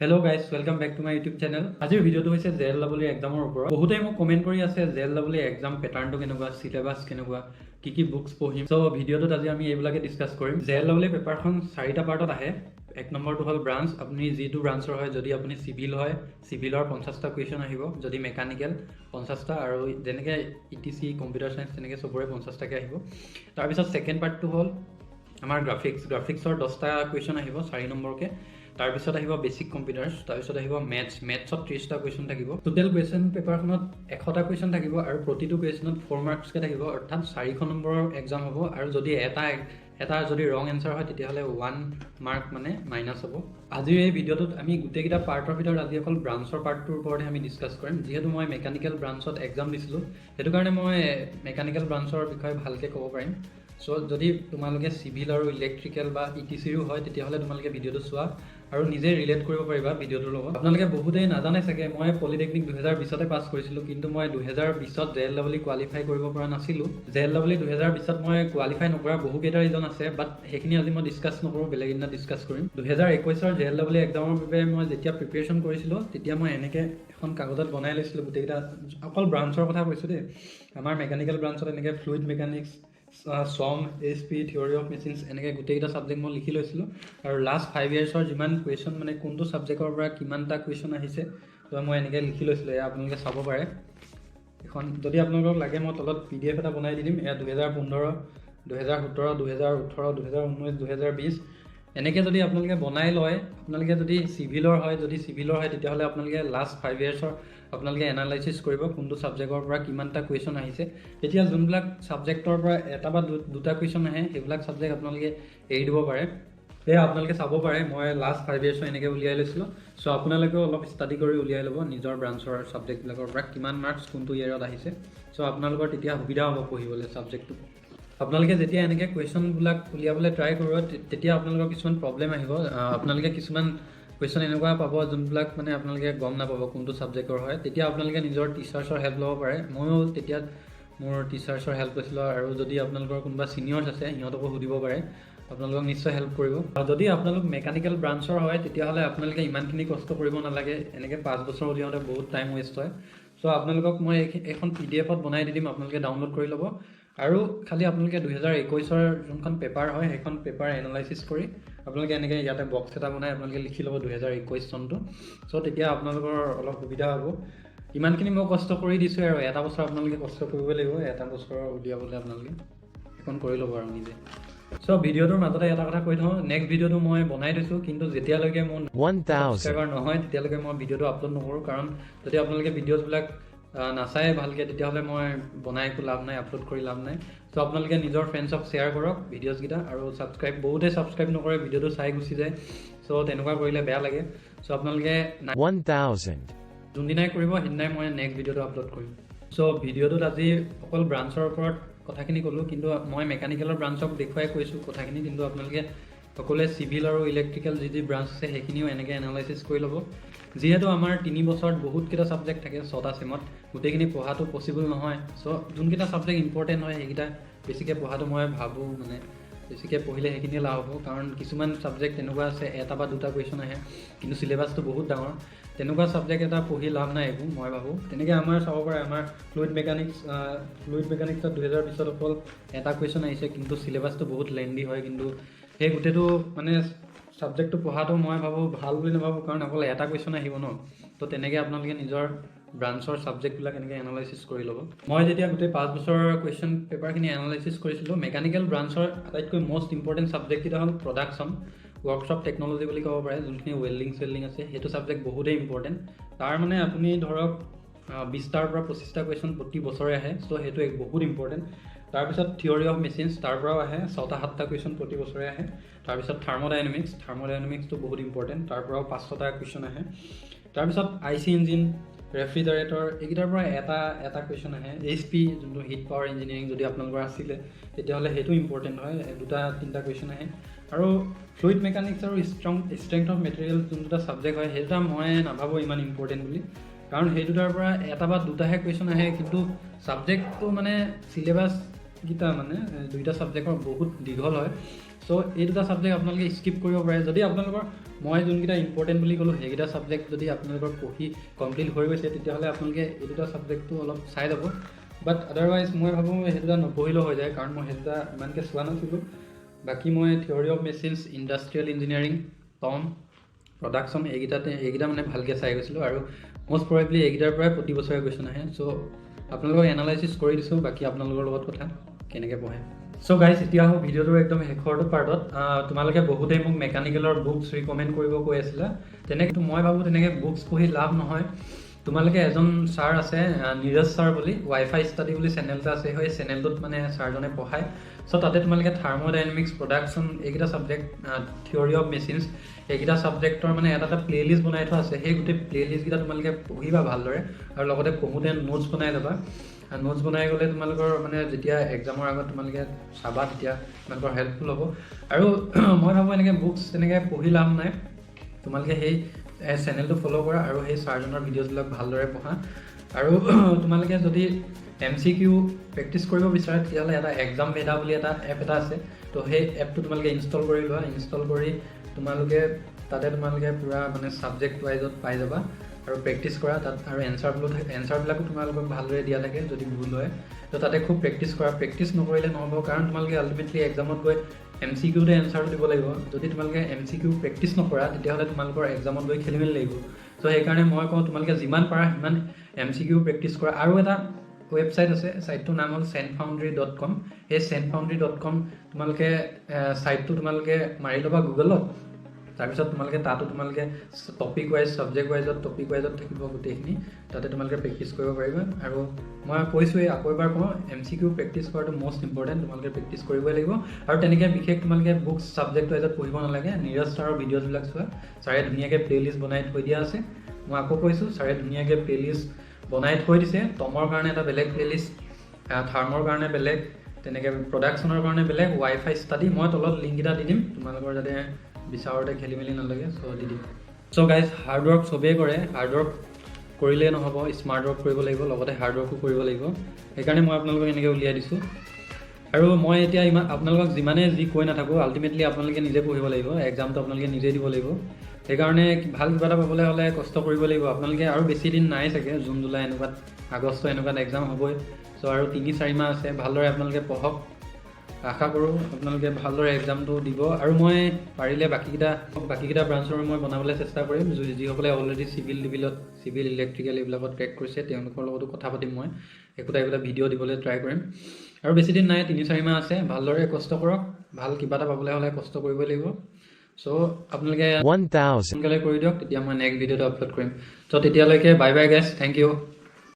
Hello' guys welcome back to my YouTube channel. আজিৰ ভিডিঅ'টো হৈছে JLEE এক্সামৰ ওপৰত। বহুতে মোক কমেণ্ট কৰি আছে JLEE এক্সাম পেটাৰ্ণটো কেনেকুৱা, চিলেবাছ কেনেকুৱা, কি বুকছ পঢ়িম। চ' ভিডিঅ'টোত আজি আমি এইবিলাকে ডিছকাছ কৰিম। JLEE পেপাৰখন 4টা পাৰ্টত আহে। এক নম্বৰটো হ'ল ব্ৰাঞ্চ। আপুনি যিটো ব্ৰাঞ্চৰ হয়, যদি আপুনি চিভিল হয়, চিভিলৰ 50টা কুৱেশ্যন আহিব। যদি মেকানিকেল 50টা, আৰু যেনেকৈ ETC কম্পিউটাৰ চায়েন্স তেনেকৈ চবৰে 50টাকৈ আহিব। তাৰপিছত ছেকেণ্ড পাৰ্টটো হ'ল আমাৰ গ্ৰাফিক্সৰ 10টা কুৱেশ্যন আহিব 4 নম্বৰকৈ। তাৰপিছত আহিব বেছিক কম্পিউটাৰ্ছ, তাৰপিছত আহিব মেথছত 30টা কুৱেশ্যন থাকিব। টোটেল কুৱেশ্যন পেপাৰখনত 100টা কুৱেশ্যন থাকিব আৰু প্ৰতিটো কুৱেশ্যনত 4 মাৰ্কছকৈ থাকিব, অৰ্থাৎ 400 নম্বৰৰ এক্সাম হ'ব। আৰু যদি এটা যদি ৰং এনচাৰ হয় তেতিয়াহ'লে 1 মাৰ্ক মানে মাইনাছ হ'ব। আজিৰ এই ভিডিঅ'টোত আমি গোটেইকেইটা পাৰ্টৰ ভিতৰত আজি অকল ব্ৰাঞ্চৰ পাৰ্টটোৰ ওপৰতে আমি ডিছকাছ কৰিম। যিহেতু মই মেকানিকেল ব্ৰাঞ্চত এক্সাম দিছিলোঁ, সেইটো কাৰণে মই মেকানিকেল ব্ৰাঞ্চৰ বিষয়ে ভালকৈ ক'ব পাৰিম। চ' যদি তোমালোকে চিভিল আৰু ইলেক্ট্ৰিকেল বা ETCৰো হয় তেতিয়াহ'লে তোমালোকে ভিডিঅ'টো চোৱা আৰু নিজে ৰিলেট কৰিব পাৰিবা ভিডিঅ'টোৰ লগত। আপোনালোকে বহুতেই নাজানে চাগে, মই পলিটেকনিক 2020তে পাছ কৰিছিলোঁ, কিন্তু মই 2020ত JLEE কোৱালিফাই কৰিব পৰা নাছিলোঁ। JLEE 2020ত মই কোৱালিফাই নকৰা বহুকেইটা ৰিজন আছে, বাট সেইখিনি আজি মই ডিছকাছ নকৰোঁ, বেলেগ এদিনা ডিছকাছ কৰিম। 2021ৰ JLEE এক্সামৰ বাবে মই যেতিয়া প্ৰিপেৰেশ্যন কৰিছিলোঁ তেতিয়া মই এনেকৈ এখন কাগজত বনাই লৈছিলোঁ গোটেইকেইটা, অকল ব্ৰাঞ্চৰ কথা কৈছোঁ দেই। আমাৰ মেকানিকেল ব্ৰাঞ্চত এনেকৈ fluid mechanics, SOM, HP, theory of machines, এনেকৈ গোটেইকেইটা ছাবজেক্ট মই লিখি লৈছিলোঁ। আৰু লাষ্ট 5 ইয়াৰ্ছৰ যিমান কুৱেশ্যন, মানে কোনটো ছাবজেক্টৰ পৰা কিমানটা কুৱেশ্যন আহিছে, তো মই এনেকৈ লিখি লৈছিলোঁ। এয়া আপোনালোকে চাব পাৰে এখন, যদি আপোনালোকক লাগে মই তলত PDF এটা বনাই দি দিম। এয়া 2015, 2017, 2018, 2019, 2020 এনেকৈ যদি আপোনালোকে বনাই লয়, আপোনালোকে যদি চিভিলৰ হয় তেতিয়াহ'লে আপোনালোকে লাষ্ট 5 ইয়াৰ্ছৰ আপোনালোকে এনালাইচিছ কৰিব কোনটো ছাবজেক্টৰ পৰা কিমানটা কুৱেশ্যন আহিছে। এতিয়া যোনবিলাক ছাবজেক্টৰ পৰা এটা বা দুটা কুৱেশ্যন আহে সেইবিলাক ছাবজেক্ট আপোনালোকে এৰি দিব পাৰে। সেয়া আপোনালোকে চাব পাৰে, মই লাষ্ট 5 ইয়াৰ্ছৰ এনেকৈ উলিয়াই লৈছিলোঁ। চ' আপোনালোকেও অলপ ষ্টাডি কৰি উলিয়াই ল'ব নিজৰ ব্ৰাঞ্চৰ ছাবজেক্টবিলাকৰ পৰা কিমান মাৰ্কছ কোনটো ইয়েৰত আহিছে। চ' আপোনালোকৰ তেতিয়া সুবিধা হ'ব পঢ়িবলৈ ছাবজেক্টটো। আপোনালোকে যেতিয়া এনেকৈ কুৱেশ্যনবিলাক উলিয়াবলৈ ট্ৰাই কৰিব তেতিয়া আপোনালোকৰ কিছুমান প্ৰব্লেম আহিব। আপোনালোকে কিছুমান কুৱেশ্যন এনেকুৱা পাব যোনবিলাক মানে আপোনালোকে গম নাপাব কোনটো ছাবজেক্টৰ হয়। তেতিয়া আপোনালোকে নিজৰ টিচাৰ্ছৰ হেল্প ল'ব পাৰে। ময়ো তেতিয়া মোৰ টিচাৰ্ছৰ হেল্প লৈছিলোঁ, আৰু যদি আপোনালোকৰ কোনোবা ছিনিয়ৰ্ছ আছে সিহঁতকো সুধিব পাৰে, আপোনালোকক নিশ্চয় হেল্প কৰিব। যদি আপোনালোক মেকানিকেল ব্ৰাঞ্চৰ হয় তেতিয়াহ'লে আপোনালোকে ইমানখিনি কষ্ট কৰিব নালাগে। এনেকৈ 5 বছৰ উলিয়াওঁতে বহুত টাইম ৱেষ্ট হয়। চ' আপোনালোকক মই এখন PDFত বনাই দি দিম, আপোনালোকে ডাউনলোড কৰি ল'ব। আৰু খালি আপোনালোকে 2021ৰ যোনখন পেপাৰ হয় সেইখন পেপাৰ এনালাইচিছ কৰি আপোনালোকে এনেকৈ ইয়াতে বক্স এটা বনাই আপোনালোকে লিখি ল'ব 2021 চনটো। চ' তেতিয়া আপোনালোকৰ অলপ সুবিধা হ'ব। ইমানখিনি মই কষ্ট কৰি দিছোঁ, আৰু এটা বছৰ আপোনালোকে কষ্ট কৰিবই লাগিব। এটা বছৰ উলিয়াবলৈ আপোনালোকে এখন কৰি ল'ব আৰু নিজে। চ' ভিডিঅ'টোৰ মাজতে এটা কথা কৈ থওঁ, নেক্সট ভিডিঅ'টো মই বনাই থৈছোঁ, কিন্তু যেতিয়ালৈকে মোৰ 1000 ছাবস্ক্ৰাইবাৰ নহয় তেতিয়ালৈকে মই ভিডিঅ'টো আপলোড নকৰোঁ। কাৰণ যদি আপোনালোকে ভিডিঅ'ছবিলাক নাচায় ভালকৈ তেতিয়াহ'লে মই বনাই একো লাভ নাই, আপলোড কৰি লাভ নাই। চ' আপোনালোকে নিজৰ ফ্ৰেণ্ডছক শ্বেয়াৰ কৰক ভিডিঅ'ছকেইটা, আৰু বহুতে ছাবস্ক্ৰাইব নকৰে, ভিডিঅ'টো চাই গুচি যায়। চ' তেনেকুৱা কৰিলে বেয়া লাগে। চ' আপোনালোকে 1000 যোনদিনাই কৰিব সেইদিনাই মই নেক্সট ভিডিঅ'টো আপলোড কৰিম। চ' ভিডিঅ'টোত আজি অকল ব্ৰাঞ্চৰ ওপৰত কথাখিনি ক'লোঁ, কিন্তু মই মেকানিকেলৰ ব্ৰাঞ্চক দেখুৱাই কৈছোঁ কথাখিনি, কিন্তু আপোনালোকে সকলোৱে চিভিল আৰু ইলেক্ট্ৰিকেল যি ব্ৰাঞ্চ আছে সেইখিনিও এনেকৈ এনালাইচিছ কৰি ল'ব। যিহেতু আমাৰ 3 বছৰত বহুতকেইটা ছাবজেক্ট থাকে, 6টা চেমত গোটেইখিনি পঢ়াটো পচিবল নহয়। চ' যোনকেইটা ছাবজেক্ট ইম্পৰ্টেণ্ট হয় সেইকেইটা বেছিকৈ পঢ়াটো মই ভাবোঁ, মানে বেছিকৈ পঢ়িলে সেইখিনিয়ে লাভ হ'ব। কাৰণ কিছুমান ছাবজেক্ট তেনেকুৱা আছে এটা বা দুটা কুৱেশ্যন আহে, কিন্তু চিলেবাছটো বহুত ডাঙৰ। তেনেকুৱা ছাবজেক্ট এটা পঢ়ি লাভ নাই একো, মই ভাবোঁ। তেনেকৈ আমাৰ চাব পাৰে, আমাৰ ফ্লুইড মেকানিক্সত 2020ত অকল এটা কুৱেশ্যন আহিছে, কিন্তু চিলেবাছটো বহুত লেন্দি হয়। কিন্তু সেই গোটেইটো মানে ছাবজেক্টটো পঢ়াটো মই ভাবোঁ ভাল বুলি নাভাবোঁ, কাৰণ অকল এটা কুৱেশ্যন আহিব ন। তো তেনেকৈ আপোনালোকে নিজৰ ব্ৰাঞ্চৰ ছাবজেক্টবিলাক এনেকৈ এনালাইচিছ কৰি ল'ব। মই যেতিয়া গোটেই 5 বছৰৰ কুৱেশ্যন পেপাৰখিনি এনালাইচিছ কৰিছিলোঁ, মেকানিকেল ব্ৰাঞ্চৰ আটাইতকৈ মষ্ট ইম্পৰ্টেণ্ট ছাবজেক্টকেইটা হ'ল প্ৰডাকশ্যন, ৱৰ্কশ্বপ টেকন'লজি বুলি ক'ব পাৰে, যোনখিনি ৱেল্ডিং আছে সেইটো ছাবজেক্ট বহুতেই ইম্পৰ্টেণ্ট। তাৰ মানে আপুনি ধৰক 20টাৰ পৰা 25টা কুৱেশ্যন প্ৰতি বছৰে আহে। চ' সেইটো বহুত ইম্পৰ্টেণ্ট। তাৰপিছত থিয়ৰী অফ মেচিনছ, তাৰ পৰাও আহে 6টা-7টা কুৱেশ্যন প্ৰতি বছৰে আহে। তাৰপিছত থাৰ্মোডাইনামিক্সটো বহুত ইম্পৰ্টেণ্ট, তাৰ পৰাও 500টা কুৱেশ্যন আহে। তাৰপিছত IC ইঞ্জিন, ৰেফ্ৰিজাৰেটৰ, এইকেইটাৰ পৰা এটা কুৱেশ্যন আহে। HP যোনটো হিট পাৱাৰ ইঞ্জিনিয়াৰিং যদি আপোনালোকৰ আছিলে তেতিয়াহ'লে সেইটো ইম্পৰ্টেণ্ট হয়, 2-3টা কুৱেশ্যন আহে। আৰু ফ্লুইড মেকানিক্স আৰু ষ্ট্ৰেংথ অফ মেটেৰিয়েল যোন দুটা ছাবজেক্ট হয় সেই দুটা মই নাভাবোঁ ইমান ইম্পৰ্টেণ্ট বুলি, কাৰণ সেই দুটাৰ পৰা এটা বা দুটাহে কুৱেশ্যন আহে। কিন্তু ছাবজেক্টটো মানে চিলেবাছকেইটা মানে 2টা ছাবজেক্টৰ বহুত দীঘল হয়। চ' এই দুটা ছাবজেক্ট আপোনালোকে স্কিপ কৰিব পাৰে যদি আপোনালোকৰ মই যোনকেইটা ইম্পৰ্টেণ্ট বুলি ক'লোঁ সেইকেইটা ছাবজেক্ট যদি আপোনালোকৰ পঢ়ি কমপ্লিট হৈ গৈছে তেতিয়াহ'লে আপোনালোকে এই দুটা ছাবজেক্টটো অলপ চাই ল'ব বাট আদাৰৱাইজ মই ভাবোঁ সেই দুটা নপঢ়িলেও হৈ যায় কাৰণ মই সেই দুটা ইমানকৈ চোৱা নাছিলোঁ বাকী মই theory of machines industrial engineering Tom production এইকেইটা মানে ভালকৈ চাই গৈছিলোঁ আৰু মষ্ট প্ৰবেবলি এইকেইটাৰ পৰাই প্ৰতি বছৰে কুৱেশ্যন আহে চ' আপোনালোকক এনালাইচিছ কৰি দিছোঁ বাকী আপোনালোকৰ লগত কথা কেনেকৈ পঢ়ে চ' গাইজ এতিয়া আহোঁ ভিডিঅ'টোৰ একদম শেষৰটো পাৰ্টত তোমালোকে বহুতেই মোক মেকানিকেলৰ বুকছ ৰিকমেণ্ড কৰিব কৈ আছিলা তেনেকৈ মই ভাবোঁ তেনেকৈ বুকছ পঢ়ি লাভ নহয় তোমালোকে এজন ছাৰ আছে নীৰজ ছাৰ বুলি ৱাইফাই ষ্টাডি বুলি চেনেল এটা আছে সেই চেনেলটোত মানে ছাৰজনে পঢ়ায় চ' তাতে তোমালোকে থাৰ্মোডাইনামিক্স প্ৰডাকশ্যন এইকেইটা ছাবজেক্ট থিয়ৰী অফ মেচিনছ এইকেইটা ছাবজেক্টৰ মানে এটা প্লে'লিষ্ট বনাই থোৱা আছে সেই গোটেই প্লে'লিষ্টকেইটা তোমালোকে পঢ়িবা ভালদৰে আৰু লগতে পঢ়োঁতে নোটছ বনাই ল'বা নোটছ বনাই গ'লে তোমালোকৰ মানে যেতিয়া এক্সামৰ আগত তোমালোকে চাবা তেতিয়া তোমালোকৰ হেল্পফুল হ'ব আৰু মই ভাবোঁ এনেকৈ বুকছ তেনেকৈ পঢ়ি লাভ নাই তোমালোকে সেই চেনেলটো ফ'ল' কৰা আৰু সেই ছাৰজনৰ ভিডিঅ'বিলাক ভালদৰে পঢ়া আৰু তোমালোকে যদি MCQ প্ৰেক্টিছ কৰিব বিচাৰে তেতিয়াহ'লে এটা এক্সাম ভেদা বুলি এটা এপ এটা আছে তো সেই এপটো তোমালোকে ইনষ্টল কৰি লোৱা ইনষ্টল কৰি তোমালোকে তাতে তোমালোকে পূৰা মানে ছাবজেক্ট ৱাইজত পাই যাবা আৰু প্ৰেক্টিছ কৰা তাত আৰু এনচাৰবিলাকো তোমালোকক ভালদৰে দিয়া থাকে যদি ভুল হয় তো তাতে খুব প্ৰেক্টিছ কৰা প্ৰেক্টিছ নকৰিলে নহ'ব কাৰণ তোমালোকে আল্টিমেটলি এক্সামত গৈ MCQতে এনচাৰটো দিব লাগিব যদি তোমালোকে MCQ প্ৰেক্টিছ নকৰা তেতিয়াহ'লে তোমালোকৰ এক্সামত গৈ খেলি মেলি লাগিব চ' সেইকাৰণে মই কওঁ তোমালোকে যিমান পাৰা সিমান MCQ প্ৰেক্টিছ কৰা আৰু এটা ৱেবছাইট আছে ছাইটটোৰ নাম হ'ল sendfoundry.com সেই sendfoundry.com তোমালোকে ছাইটটো তোমালোকে মাৰি ল'বা গুগলত তাৰপিছত তোমালোকে তাতো তোমালোকে টপিক ৱাইজ ছাবজেক্ট ৱাইজত থাকিব গোটেইখিনি তাতে তোমালোকে প্ৰেক্টিছ কৰিব পাৰিবা আৰু মই কৈছোঁৱেই আকৌ এবাৰ কওঁ MCQ প্ৰেক্টিছ কৰাটো মষ্ট ইম্পৰ্টেণ্ট তোমালোকে প্ৰেক্টিছ কৰিবই লাগিব আৰু তেনেকৈ বিশেষ তোমালোকে বুকছ ছাবজেক্ট ৱাইজত পঢ়িব নালাগে নীৰজ ছাৰৰ ভিডিঅ'বিলাক চোৱা ছাৰে ধুনীয়াকৈ প্লে'লিষ্ট বনাই থৈ দিয়া আছে মই আকৌ কৈছোঁ ছাৰে ধুনীয়াকৈ প্লে'লিষ্ট বনাই থৈ দিছে টমৰ কাৰণে এটা বেলেগ প্লে'লিষ্ট থাৰ্মৰ কাৰণে বেলেগ তেনেকৈ প্ৰডাকশ্যনৰ কাৰণে বেলেগ ৱাইফাই ষ্টাডি মই তলত লিংককেইটা দি দিম তোমালোকৰ যাতে বিচাৰোঁতে খেলি মেলি নালাগে চ' দি দিম চ' গাইজ হাৰ্ড ৱৰ্ক চবেই কৰে হাৰ্ড ৱৰ্ক কৰিলেই নহ'ব স্মাৰ্ট ৱৰ্ক কৰিব লাগিব লগতে হাৰ্ড ৱৰ্কো কৰিব লাগিব সেইকাৰণে মই আপোনালোকক এনেকৈ উলিয়াই দিছোঁ আৰু মই এতিয়া আপোনালোকক যিমানে যি কৈ নাথাকোঁ আল্টিমেটলি আপোনালোকে নিজে পঢ়িব লাগিব এক্সামটো আপোনালোকে নিজে দিব লাগিব সেইকাৰণে ভাল কিবা এটা পাবলৈ হ'লে কষ্ট কৰিব লাগিব আপোনালোকে আৰু বেছি দিন নাই চাগে জুন জুলাই এনেকুৱাত আগষ্ট এনেকুৱাত এক্সাম হ'বই চ' আৰু 3-4 মাহ আছে ভালদৰে আপোনালোকে পঢ়ক আশা কৰোঁ আপোনালোকে ভালদৰে এক্সামটো দিব আৰু মই পাৰিলে বাকীকেইটা ব্ৰাঞ্চৰ মই বনাবলৈ চেষ্টা কৰিম যিসকলে অলৰেডি চিভিল ইলেক্ট্ৰিকেল এইবিলাকত ক্ৰেক কৰিছে তেওঁলোকৰ লগতো কথা পাতিম মই একোটা ভিডিঅ' দিবলৈ ট্ৰাই কৰিম আৰু বেছি দিন নাই 3-4 মাহ আছে ভালদৰে কষ্ট কৰক ভাল কিবা এটা পাবলৈ হ'লে কষ্ট কৰিবই লাগিব চ' আপোনালোকে 1000 সোনকালে কৰি দিয়ক তেতিয়া মই নেক্সট ভিডিঅ'টো আপলোড কৰিম চ' তেতিয়ালৈকে bye bye guys thank U